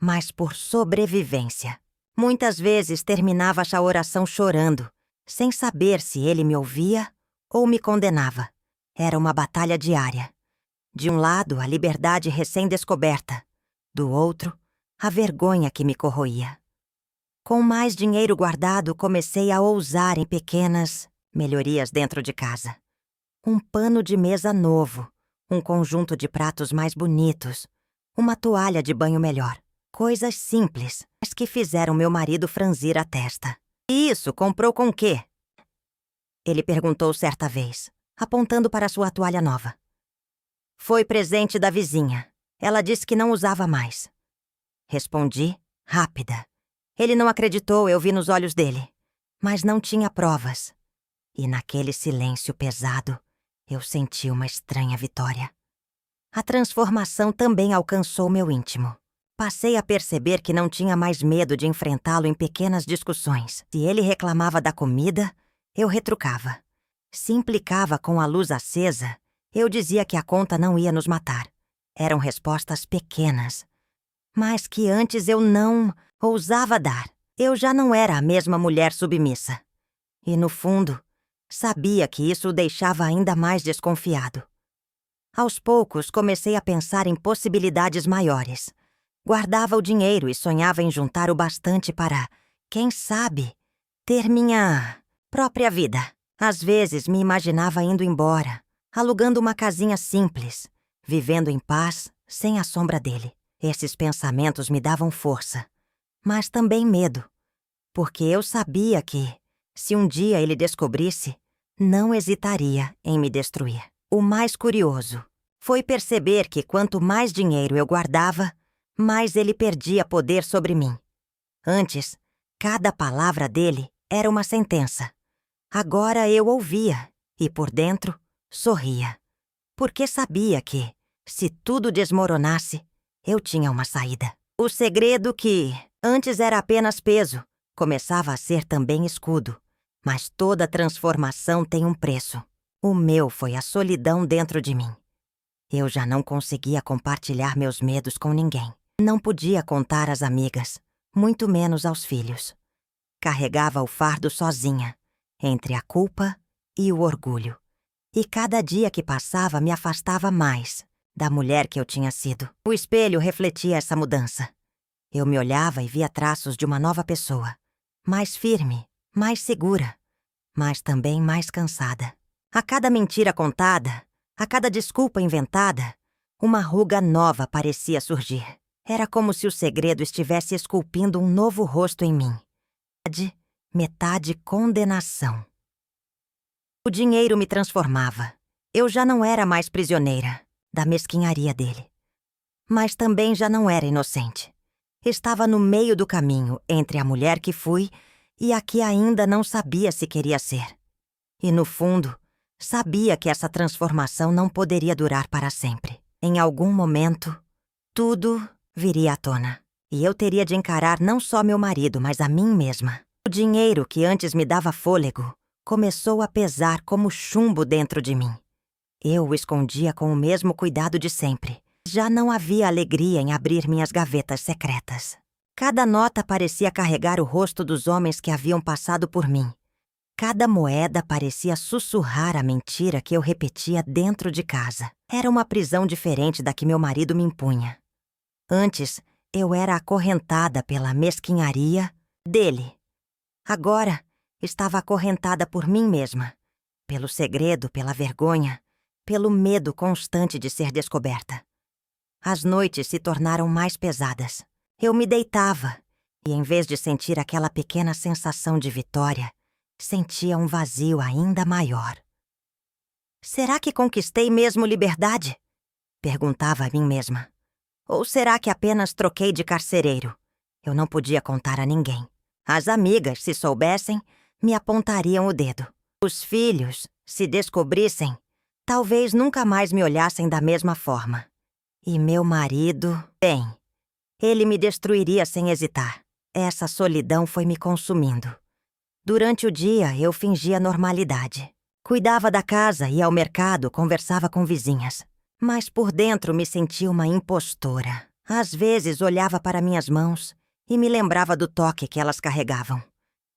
mas por sobrevivência. Muitas vezes terminava essa oração chorando, sem saber se ele me ouvia ou me condenava. Era uma batalha diária. De um lado, a liberdade recém-descoberta. Do outro, a vergonha que me corroía. Com mais dinheiro guardado, comecei a ousar em pequenas melhorias dentro de casa. Um pano de mesa novo, um conjunto de pratos mais bonitos, uma toalha de banho melhor. Coisas simples, mas que fizeram meu marido franzir a testa. "E isso, comprou com o quê?" Ele perguntou certa vez, apontando para sua toalha nova. "Foi presente da vizinha. Ela disse que não usava mais." Respondi, rápida. Ele não acreditou, eu vi nos olhos dele. Mas não tinha provas. E naquele silêncio pesado, eu senti uma estranha vitória. A transformação também alcançou meu íntimo. Passei a perceber que não tinha mais medo de enfrentá-lo em pequenas discussões. Se ele reclamava da comida, eu retrucava. Se implicava com a luz acesa, eu dizia que a conta não ia nos matar. Eram respostas pequenas, mas que antes eu não ousava dar. Eu já não era a mesma mulher submissa. E, no fundo, sabia que isso o deixava ainda mais desconfiado. Aos poucos, comecei a pensar em possibilidades maiores. Guardava o dinheiro e sonhava em juntar o bastante para, quem sabe, ter minha própria vida. Às vezes me imaginava indo embora, alugando uma casinha simples, vivendo em paz, sem a sombra dele. Esses pensamentos me davam força, mas também medo, porque eu sabia que, se um dia ele descobrisse, não hesitaria em me destruir. O mais curioso foi perceber que quanto mais dinheiro eu guardava, mais ele perdia poder sobre mim. Antes, cada palavra dele era uma sentença. Agora eu ouvia e, por dentro, sorria. Porque sabia que, se tudo desmoronasse, eu tinha uma saída. O segredo que, antes era apenas peso, começava a ser também escudo. Mas toda transformação tem um preço. O meu foi a solidão dentro de mim. Eu já não conseguia compartilhar meus medos com ninguém. Não podia contar às amigas, muito menos aos filhos. Carregava o fardo sozinha, entre a culpa e o orgulho. E cada dia que passava me afastava mais da mulher que eu tinha sido. O espelho refletia essa mudança. Eu me olhava e via traços de uma nova pessoa. Mais firme, mais segura, mas também mais cansada. A cada mentira contada, a cada desculpa inventada, uma ruga nova parecia surgir. Era como se o segredo estivesse esculpindo um novo rosto em mim. Metade condenação. O dinheiro me transformava. Eu já não era mais prisioneira da mesquinharia dele. Mas também já não era inocente. Estava no meio do caminho entre a mulher que fui e a que ainda não sabia se queria ser. E, no fundo, sabia que essa transformação não poderia durar para sempre. Em algum momento, tudo viria à tona. E eu teria de encarar não só meu marido, mas a mim mesma. O dinheiro que antes me dava fôlego começou a pesar como chumbo dentro de mim. Eu o escondia com o mesmo cuidado de sempre. Já não havia alegria em abrir minhas gavetas secretas. Cada nota parecia carregar o rosto dos homens que haviam passado por mim. Cada moeda parecia sussurrar a mentira que eu repetia dentro de casa. Era uma prisão diferente da que meu marido me impunha. Antes, eu era acorrentada pela mesquinharia dele. Agora, estava acorrentada por mim mesma. Pelo segredo, pela vergonha, pelo medo constante de ser descoberta. As noites se tornaram mais pesadas. Eu me deitava e, em vez de sentir aquela pequena sensação de vitória, sentia um vazio ainda maior. Será que conquistei mesmo liberdade? Perguntava a mim mesma. Ou será que apenas troquei de carcereiro? Eu não podia contar a ninguém. As amigas, se soubessem, me apontariam o dedo. Os filhos, se descobrissem, talvez nunca mais me olhassem da mesma forma. E meu marido, bem, ele me destruiria sem hesitar. Essa solidão foi me consumindo. Durante o dia, eu fingia normalidade. Cuidava da casa, ia ao mercado, conversava com vizinhas. Mas por dentro me sentia uma impostora. Às vezes olhava para minhas mãos e me lembrava do toque que elas carregavam.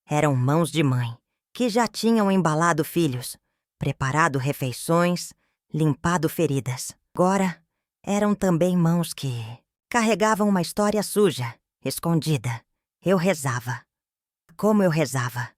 Eram mãos de mãe, que já tinham embalado filhos, preparado refeições, limpado feridas. Agora, eram também mãos que carregavam uma história suja, escondida. Eu rezava. Como eu rezava.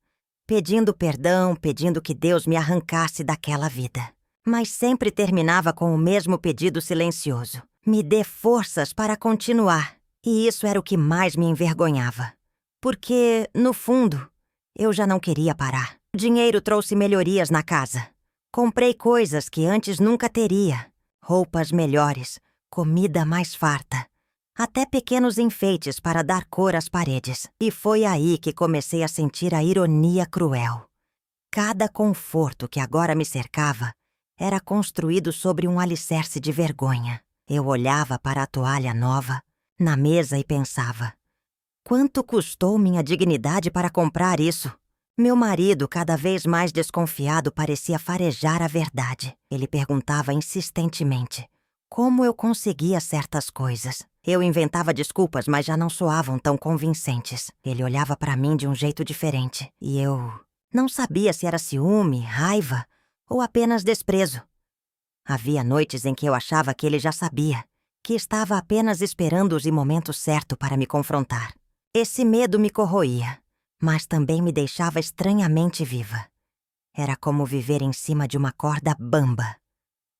Pedindo perdão, pedindo que Deus me arrancasse daquela vida. Mas sempre terminava com o mesmo pedido silencioso. Me dê forças para continuar. E isso era o que mais me envergonhava. Porque, no fundo, eu já não queria parar. O dinheiro trouxe melhorias na casa. Comprei coisas que antes nunca teria. Roupas melhores, comida mais farta. Até pequenos enfeites para dar cor às paredes. E foi aí que comecei a sentir a ironia cruel. Cada conforto que agora me cercava era construído sobre um alicerce de vergonha. Eu olhava para a toalha nova, na mesa e pensava: quanto custou minha dignidade para comprar isso? Meu marido, cada vez mais desconfiado, parecia farejar a verdade. Ele perguntava insistentemente como eu conseguia certas coisas. Eu inventava desculpas, mas já não soavam tão convincentes. Ele olhava para mim de um jeito diferente e eu não sabia se era ciúme, raiva ou apenas desprezo. Havia noites em que eu achava que ele já sabia, que estava apenas esperando o momento certo para me confrontar. Esse medo me corroía, mas também me deixava estranhamente viva. Era como viver em cima de uma corda bamba.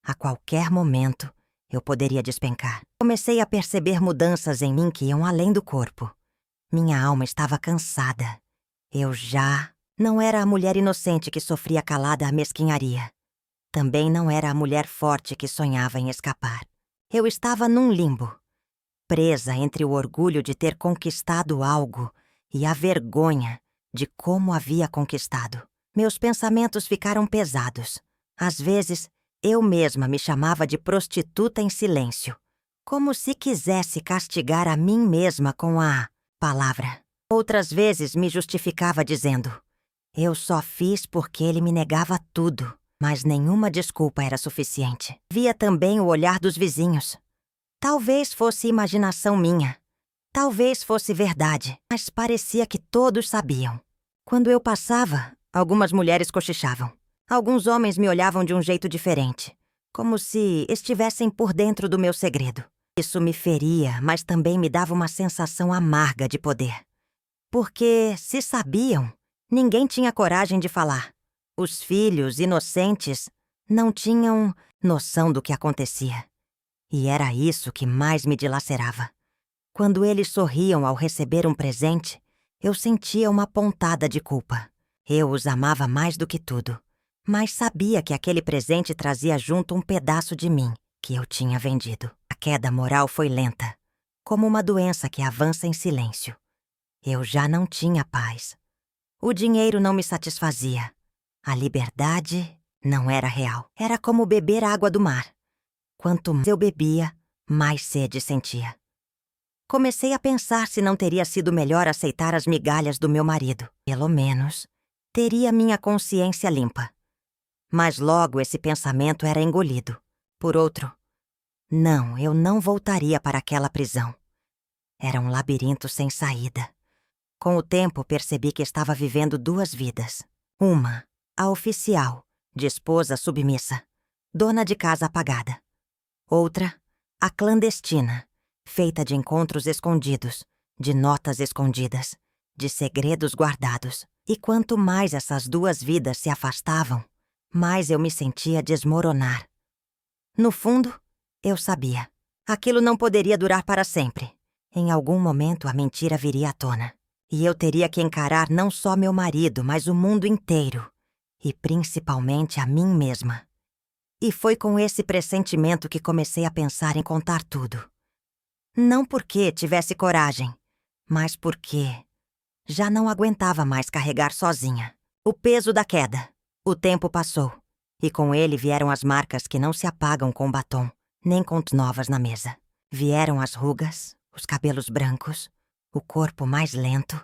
A qualquer momento, eu poderia despencar. Comecei a perceber mudanças em mim que iam além do corpo. Minha alma estava cansada. Eu já não era a mulher inocente que sofria calada a mesquinharia. Também não era a mulher forte que sonhava em escapar. Eu estava num limbo, presa entre o orgulho de ter conquistado algo e a vergonha de como havia conquistado. Meus pensamentos ficaram pesados. Às vezes, eu mesma me chamava de prostituta em silêncio, como se quisesse castigar a mim mesma com a palavra. Outras vezes me justificava dizendo: eu só fiz porque ele me negava tudo, mas nenhuma desculpa era suficiente. Via também o olhar dos vizinhos. Talvez fosse imaginação minha. Talvez fosse verdade, mas parecia que todos sabiam. Quando eu passava, algumas mulheres cochichavam. Alguns homens me olhavam de um jeito diferente, como se estivessem por dentro do meu segredo. Isso me feria, mas também me dava uma sensação amarga de poder. Porque, se sabiam, ninguém tinha coragem de falar. Os filhos, inocentes, não tinham noção do que acontecia. E era isso que mais me dilacerava. Quando eles sorriam ao receber um presente, eu sentia uma pontada de culpa. Eu os amava mais do que tudo, mas sabia que aquele presente trazia junto um pedaço de mim que eu tinha vendido. A queda moral foi lenta, como uma doença que avança em silêncio. Eu já não tinha paz. O dinheiro não me satisfazia. A liberdade não era real. Era como beber água do mar. Quanto mais eu bebia, mais sede sentia. Comecei a pensar se não teria sido melhor aceitar as migalhas do meu marido. Pelo menos, teria minha consciência limpa. Mas logo esse pensamento era engolido. Por outro, não, eu não voltaria para aquela prisão. Era um labirinto sem saída. Com o tempo, percebi que estava vivendo duas vidas. Uma, a oficial, de esposa submissa, dona de casa apagada. Outra, a clandestina, feita de encontros escondidos, de notas escondidas, de segredos guardados. E quanto mais essas duas vidas se afastavam, mais eu me sentia desmoronar. No fundo, eu sabia. Aquilo não poderia durar para sempre. Em algum momento a mentira viria à tona. E eu teria que encarar não só meu marido, mas o mundo inteiro. E principalmente a mim mesma. E foi com esse pressentimento que comecei a pensar em contar tudo. Não porque tivesse coragem, mas porque já não aguentava mais carregar sozinha. O peso da queda. O tempo passou. E com ele vieram as marcas que não se apagam com batom, nem com novas na mesa. Vieram as rugas, os cabelos brancos, o corpo mais lento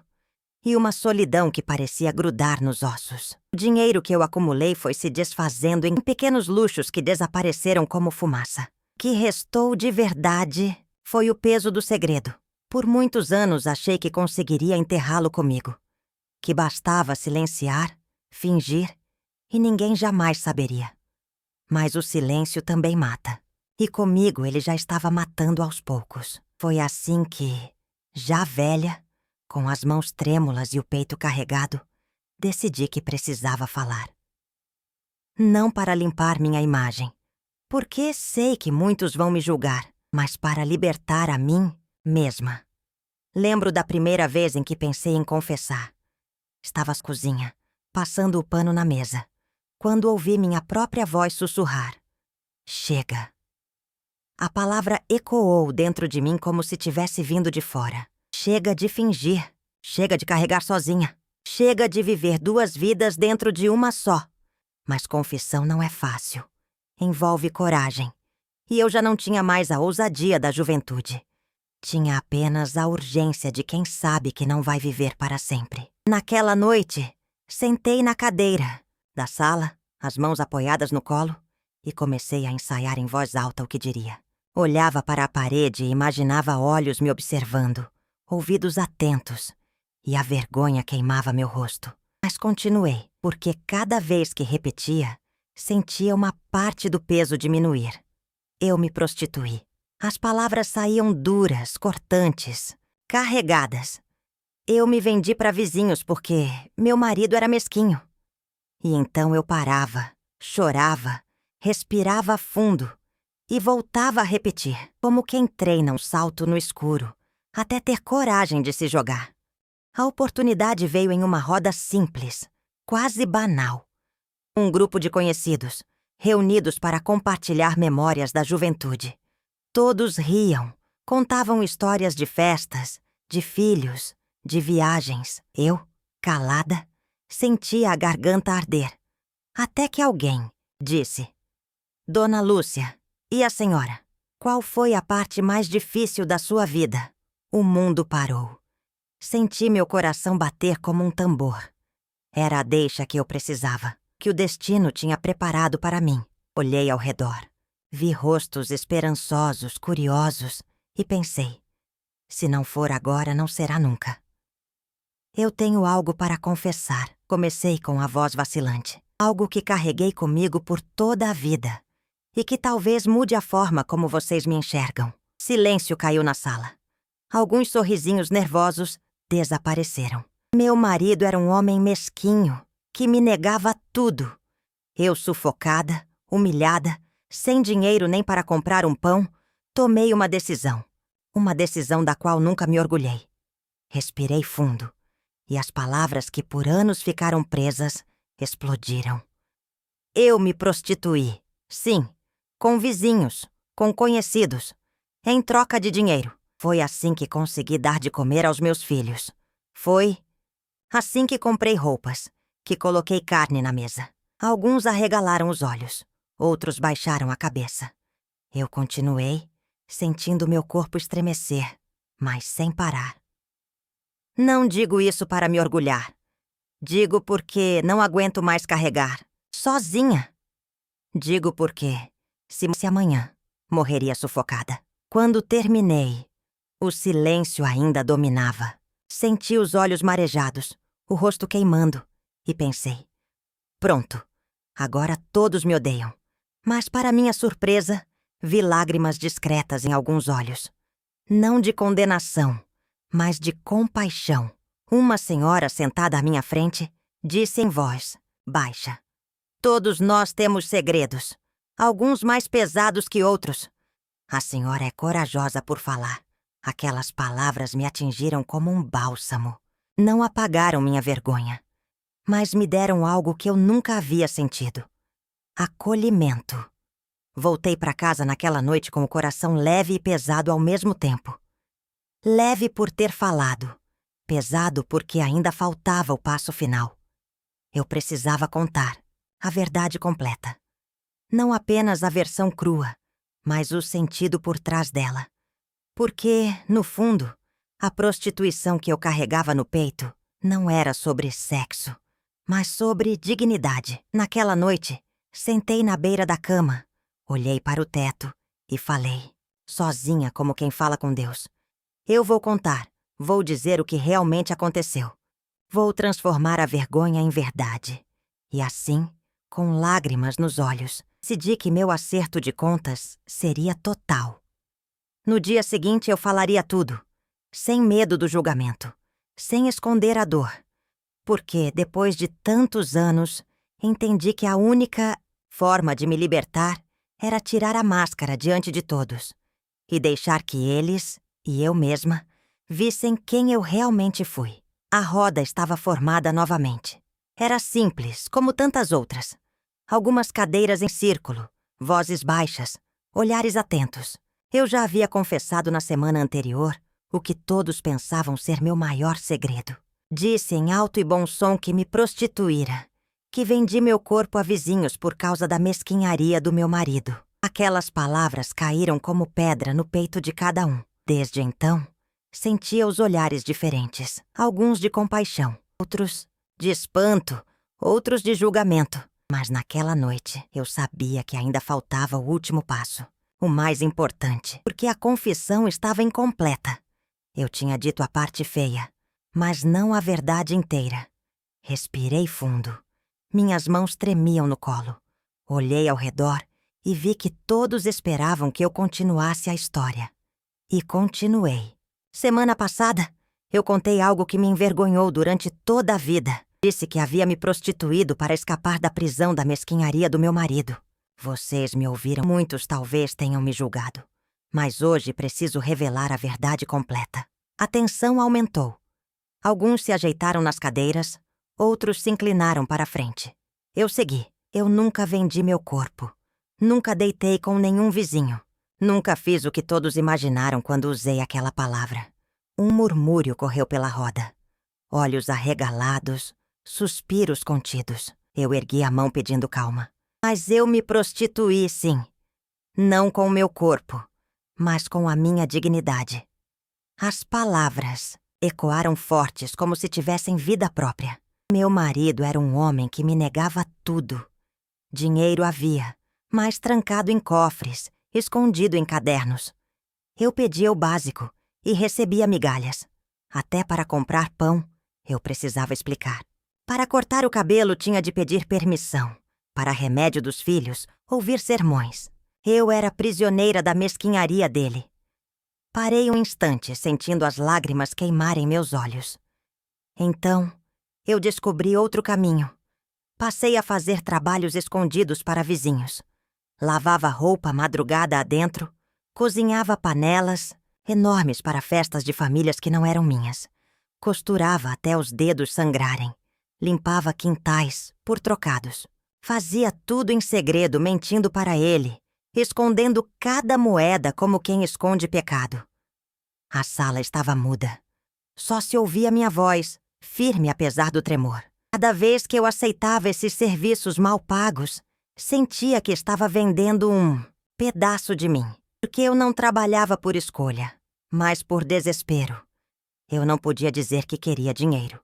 e uma solidão que parecia grudar nos ossos. O dinheiro que eu acumulei foi se desfazendo em pequenos luxos que desapareceram como fumaça. O que restou de verdade foi o peso do segredo. Por muitos anos achei que conseguiria enterrá-lo comigo, que bastava silenciar, fingir, e ninguém jamais saberia. Mas o silêncio também mata. E comigo ele já estava matando aos poucos. Foi assim que, já velha, com as mãos trêmulas e o peito carregado, decidi que precisava falar. Não para limpar minha imagem, porque sei que muitos vão me julgar, mas para libertar a mim mesma. Lembro da primeira vez em que pensei em confessar. Estava na cozinha, passando o pano na mesa, quando ouvi minha própria voz sussurrar. Chega. A palavra ecoou dentro de mim como se tivesse vindo de fora. Chega de fingir. Chega de carregar sozinha. Chega de viver duas vidas dentro de uma só. Mas confissão não é fácil. Envolve coragem. E eu já não tinha mais a ousadia da juventude. Tinha apenas a urgência de quem sabe que não vai viver para sempre. Naquela noite, sentei na cadeira da sala, as mãos apoiadas no colo, e comecei a ensaiar em voz alta o que diria. Olhava para a parede e imaginava olhos me observando, ouvidos atentos, e a vergonha queimava meu rosto. Mas continuei, porque cada vez que repetia, sentia uma parte do peso diminuir. Eu me prostituí. As palavras saíam duras, cortantes, carregadas. Eu me vendi para vizinhos porque meu marido era mesquinho. E então eu parava, chorava, respirava fundo e voltava a repetir, como quem treina um salto no escuro, até ter coragem de se jogar. A oportunidade veio em uma roda simples, quase banal. Um grupo de conhecidos, reunidos para compartilhar memórias da juventude. Todos riam, contavam histórias de festas, de filhos, de viagens. Eu, calada, sentia a garganta arder. Até que alguém disse: Dona Lúcia, e a senhora? Qual foi a parte mais difícil da sua vida? O mundo parou. Senti meu coração bater como um tambor. Era a deixa que eu precisava, que o destino tinha preparado para mim. Olhei ao redor. Vi rostos esperançosos, curiosos, e pensei: se não for agora, não será nunca. Eu tenho algo para confessar, comecei com a voz vacilante. Algo que carreguei comigo por toda a vida. E que talvez mude a forma como vocês me enxergam. Silêncio caiu na sala. Alguns sorrisinhos nervosos desapareceram. Meu marido era um homem mesquinho, que me negava tudo. Eu, sufocada, humilhada, sem dinheiro nem para comprar um pão, tomei uma decisão. Uma decisão da qual nunca me orgulhei. Respirei fundo, e as palavras que por anos ficaram presas explodiram. Eu me prostituí, sim, com vizinhos, com conhecidos, em troca de dinheiro. Foi assim que consegui dar de comer aos meus filhos. Foi assim que comprei roupas, que coloquei carne na mesa. Alguns arregalaram os olhos, outros baixaram a cabeça. Eu continuei, sentindo meu corpo estremecer, mas sem parar. Não digo isso para me orgulhar. Digo porque não aguento mais carregar, sozinha. Digo porque, se amanhã, morreria sufocada. Quando terminei, o silêncio ainda dominava. Senti os olhos marejados, o rosto queimando, e pensei: Pronto. Agora todos me odeiam. Mas, para minha surpresa, vi lágrimas discretas em alguns olhos. Não de condenação, mas de compaixão. Uma senhora sentada à minha frente disse em voz baixa: "Todos nós temos segredos, alguns mais pesados que outros." A senhora é corajosa por falar. Aquelas palavras me atingiram como um bálsamo. Não apagaram minha vergonha, mas me deram algo que eu nunca havia sentido: acolhimento. Voltei para casa naquela noite com o coração leve e pesado ao mesmo tempo. Leve por ter falado, pesado porque ainda faltava o passo final. Eu precisava contar a verdade completa. Não apenas a versão crua, mas o sentido por trás dela. Porque, no fundo, a prostituição que eu carregava no peito não era sobre sexo, mas sobre dignidade. Naquela noite, sentei na beira da cama, olhei para o teto e falei, sozinha como quem fala com Deus: "Eu vou contar, vou dizer o que realmente aconteceu. Vou transformar a vergonha em verdade." E assim, com lágrimas nos olhos, decidi que meu acerto de contas seria total. No dia seguinte eu falaria tudo, sem medo do julgamento, sem esconder a dor. Porque, depois de tantos anos, entendi que a única forma de me libertar era tirar a máscara diante de todos e deixar que eles, e eu mesma, vissem quem eu realmente fui. A roda estava formada novamente. Era simples, como tantas outras. Algumas cadeiras em círculo, vozes baixas, olhares atentos. Eu já havia confessado na semana anterior o que todos pensavam ser meu maior segredo. Disse em alto e bom som que me prostituíra, que vendi meu corpo a vizinhos por causa da mesquinharia do meu marido. Aquelas palavras caíram como pedra no peito de cada um. Desde então, sentia os olhares diferentes, alguns de compaixão, outros de espanto, outros de julgamento. Mas naquela noite eu sabia que ainda faltava o último passo, o mais importante, porque a confissão estava incompleta. Eu tinha dito a parte feia, mas não a verdade inteira. Respirei fundo. Minhas mãos tremiam no colo. Olhei ao redor e vi que todos esperavam que eu continuasse a história. E continuei. Semana passada, eu contei algo que me envergonhou durante toda a vida. Disse que havia me prostituído para escapar da prisão da mesquinharia do meu marido. Vocês me ouviram, muitos talvez tenham me julgado. Mas hoje preciso revelar a verdade completa. A tensão aumentou. Alguns se ajeitaram nas cadeiras, outros se inclinaram para a frente. Eu segui. Eu nunca vendi meu corpo. Nunca deitei com nenhum vizinho. Nunca fiz o que todos imaginaram quando usei aquela palavra. Um murmúrio correu pela roda. Olhos arregalados, suspiros contidos. Eu ergui a mão pedindo calma. Mas eu me prostituí, sim. Não com o meu corpo, mas com a minha dignidade. As palavras ecoaram fortes como se tivessem vida própria. Meu marido era um homem que me negava tudo. Dinheiro havia, mas trancado em cofres, escondido em cadernos. Eu pedia o básico e recebia migalhas. Até para comprar pão, eu precisava explicar. Para cortar o cabelo, tinha de pedir permissão. Para remédio dos filhos, ouvir sermões. Eu era prisioneira da mesquinharia dele. Parei um instante, sentindo as lágrimas queimarem meus olhos. Então, eu descobri outro caminho. Passei a fazer trabalhos escondidos para vizinhos. Lavava roupa madrugada adentro, cozinhava panelas, enormes para festas de famílias que não eram minhas. Costurava até os dedos sangrarem. Limpava quintais, por trocados. Fazia tudo em segredo, mentindo para ele, escondendo cada moeda como quem esconde pecado. A sala estava muda. Só se ouvia minha voz, firme apesar do tremor. Cada vez que eu aceitava esses serviços mal pagos, sentia que estava vendendo um pedaço de mim. Porque eu não trabalhava por escolha, mas por desespero. Eu não podia dizer que queria dinheiro.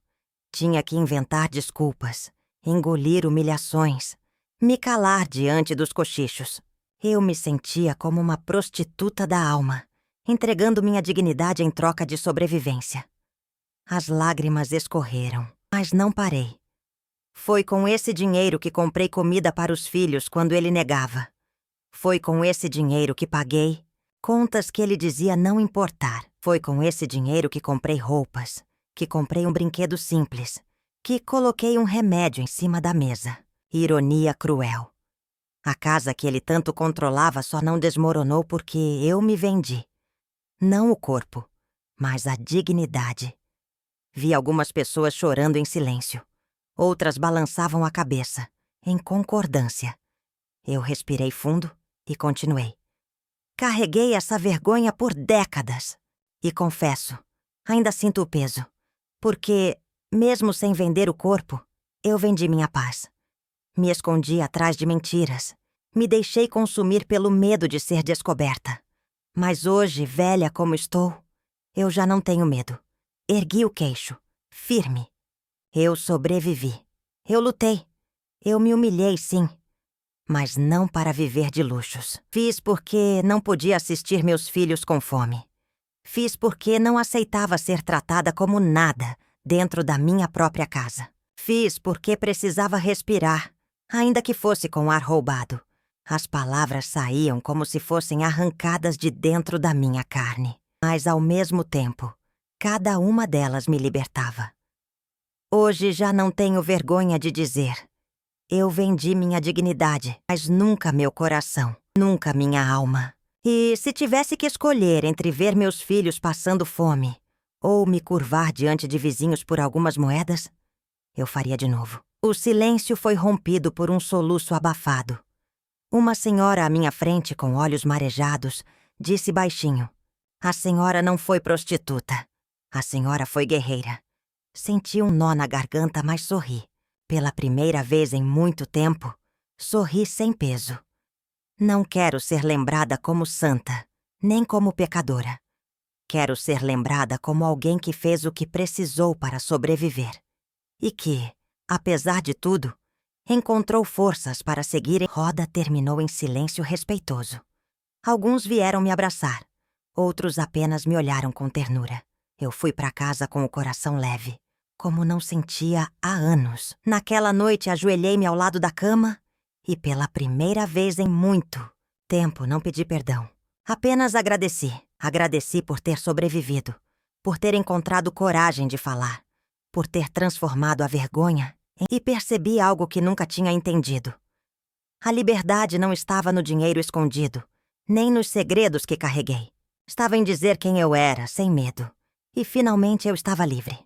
Tinha que inventar desculpas, engolir humilhações, me calar diante dos cochichos. Eu me sentia como uma prostituta da alma, entregando minha dignidade em troca de sobrevivência. As lágrimas escorreram, mas não parei. Foi com esse dinheiro que comprei comida para os filhos quando ele negava. Foi com esse dinheiro que paguei contas que ele dizia não importar. Foi com esse dinheiro que comprei roupas, que comprei um brinquedo simples, que coloquei um remédio em cima da mesa. Ironia cruel. A casa que ele tanto controlava só não desmoronou porque eu me vendi. Não o corpo, mas a dignidade. Vi algumas pessoas chorando em silêncio. Outras balançavam a cabeça, em concordância. Eu respirei fundo e continuei. Carreguei essa vergonha por décadas. E confesso, ainda sinto o peso. Porque, mesmo sem vender o corpo, eu vendi minha paz. Me escondi atrás de mentiras. Me deixei consumir pelo medo de ser descoberta. Mas hoje, velha como estou, eu já não tenho medo. Ergui o queixo, firme. Eu sobrevivi. Eu lutei. Eu me humilhei, sim. Mas não para viver de luxos. Fiz porque não podia assistir meus filhos com fome. Fiz porque não aceitava ser tratada como nada dentro da minha própria casa. Fiz porque precisava respirar, ainda que fosse com ar roubado. As palavras saíam como se fossem arrancadas de dentro da minha carne. Mas, ao mesmo tempo, cada uma delas me libertava. Hoje já não tenho vergonha de dizer. Eu vendi minha dignidade, mas nunca meu coração, nunca minha alma. E se tivesse que escolher entre ver meus filhos passando fome ou me curvar diante de vizinhos por algumas moedas, eu faria de novo. O silêncio foi rompido por um soluço abafado. Uma senhora à minha frente, com olhos marejados, disse baixinho: "A senhora não foi prostituta. A senhora foi guerreira." Senti um nó na garganta, mas sorri. Pela primeira vez em muito tempo, sorri sem peso. Não quero ser lembrada como santa, nem como pecadora. Quero ser lembrada como alguém que fez o que precisou para sobreviver. E que, apesar de tudo, encontrou forças para seguir. Roda terminou em silêncio respeitoso. Alguns vieram me abraçar, outros apenas me olharam com ternura. Eu fui para casa com o coração leve, como não sentia há anos. Naquela noite ajoelhei-me ao lado da cama e pela primeira vez em muito tempo não pedi perdão. Apenas agradeci. Agradeci por ter sobrevivido, por ter encontrado coragem de falar, por ter transformado a vergonha e percebi algo que nunca tinha entendido. A liberdade não estava no dinheiro escondido, nem nos segredos que carreguei. Estava em dizer quem eu era, sem medo. E finalmente eu estava livre.